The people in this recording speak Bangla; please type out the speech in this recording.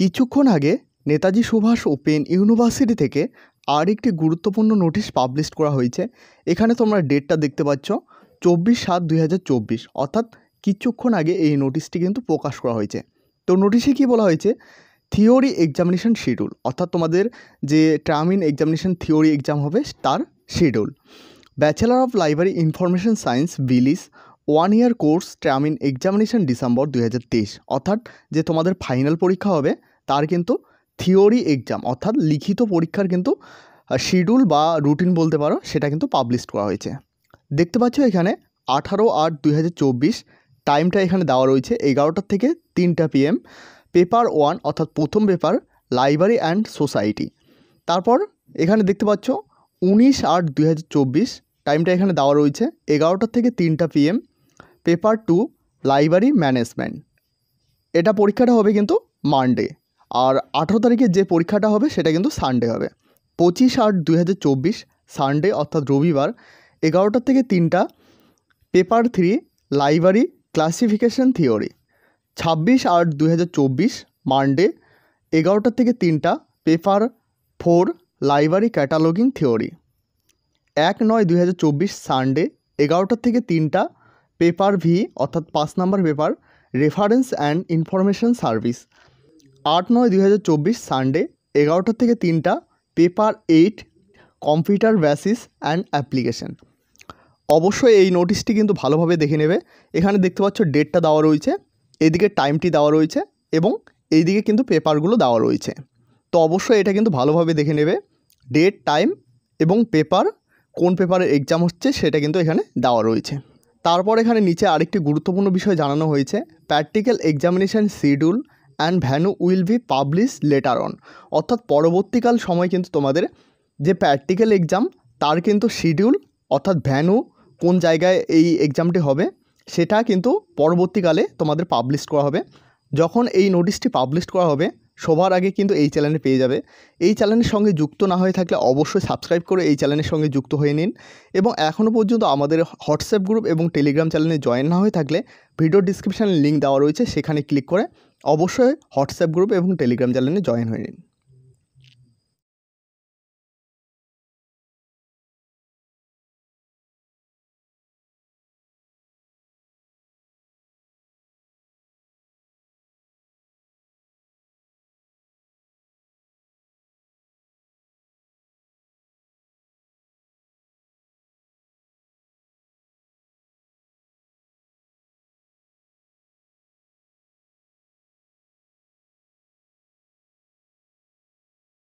কিছুক্ষণ আগে নেতাজি সুভাষ ওপেন ইউনিভার্সিটি থেকে আর একটি গুরুত্বপূর্ণ নোটিশ পাবলিশ করা হয়েছে। এখানে তোমরা ডেটটা দেখতে পাচ্ছ 24/7/2024, অর্থাৎ কিছুক্ষণ আগে এই নোটিশটি কিন্তু প্রকাশ করা হয়েছে। তো নোটিশে কী বলা হয়েছে, থিওরি এক্সামিনেশন শিডিউল, অর্থাৎ তোমাদের যে term in examination theory exam হবে তার schedule. Bachelor of library information science বিলিস 1 year course term in examination December 2023, অর্থাৎ যে তোমাদের ফাইনাল পরীক্ষা হবে তার কিন্তু থিওরি এক্সাম অর্থাৎ লিখিত পরীক্ষার কিন্তু শিডিউল বা রুটিন বলতে পারো, সেটা কিন্তু পাবলিশ করা হয়েছে। দেখতে পাচ্ছ এখানে 18/8/2024 টাইমটা এখানে দেওয়া রয়েছে 11টা থেকে 3টা PM। পেপার 1 অর্থাৎ প্রথম পেপার লাইব্রেরি অ্যান্ড সোসাইটি। তারপর এখানে দেখতে পাচ্ছ 19/8/2024 টাইমটা এখানে দেওয়া রয়েছে 11টা থেকে 3টা PM। Paper 2 library management. এটা পরীক্ষাটা হবে কিন্তু মানডে, আর 18 তারিখে যে পরীক্ষাটা হবে সেটা কিন্তু সানডে হবে। 25/8/2024 সানডে অর্থাৎ রবিবার 11টা থেকে 3টা paper 3 library classification theory. 26/8/2024 Monday 11টা থেকে 3টা paper 4 library cataloguing theory. 1/9/2024 Sunday 11টা থেকে 3টা পেপার ভি অর্থাৎ 5 নম্বর paper reference and information service. 8/9/2024 Sunday 11টা থেকে 3টা paper 8 computer basis and application. অবশ্যই এই নোটিশটি কিন্তু ভালোভাবে দেখে নেবে। এখানে দেখতে পাচ্ছ ডেটটা দেওয়া রয়েছে, এদিকে টাইমটি দেওয়া রয়েছে এবং এইদিকে কিন্তু পেপারগুলো দেওয়া রয়েছে। তো অবশ্যই এটা কিন্তু ভালোভাবে দেখে নেবে, ডেট, টাইম এবং পেপার, কোন পেপারের এক্সাম হচ্ছে সেটা কিন্তু এখানে দেওয়া রয়েছে। তারপর এখানে নিচে আরেকটি গুরুত্বপূর্ণ বিষয় জানানো হয়েছে, practical examination schedule and venue will be publish letter on, অর্থাৎ পরবর্তীকাল সময় কিন্তু তোমাদের যে প্র্যাকটিক্যাল এক্সাম তার কিন্তু শিডিউল অর্থাৎ ভ্যানু কোন জায়গায় এই এক্সামটি হবে সেটা কিন্তু পরবর্তীকালে তোমাদের পাবলিশ করা হবে। যখন এই নোটিশটি পাবলিশ করা হবে সবার আগে কিন্তু এই চ্যানেলে পেয়ে যাবে। এই চ্যানেলের সঙ্গে যুক্ত না হয়ে থাকলে অবশ্যই সাবস্ক্রাইব করে এই চ্যানেলের সঙ্গে যুক্ত হয়ে নিন, এবং এখনও পর্যন্ত আমাদের হোয়াটসঅ্যাপ গ্রুপ এবং টেলিগ্রাম চ্যানেলে জয়েন না হয়ে থাকলে ভিডিও ডিসক্রিপশানে লিঙ্ক দেওয়া রয়েছে, সেখানে ক্লিক করে অবশ্যই হোয়াটসঅ্যাপ গ্রুপ এবং টেলিগ্রাম চ্যানেলে জয়েন হয়ে নিন।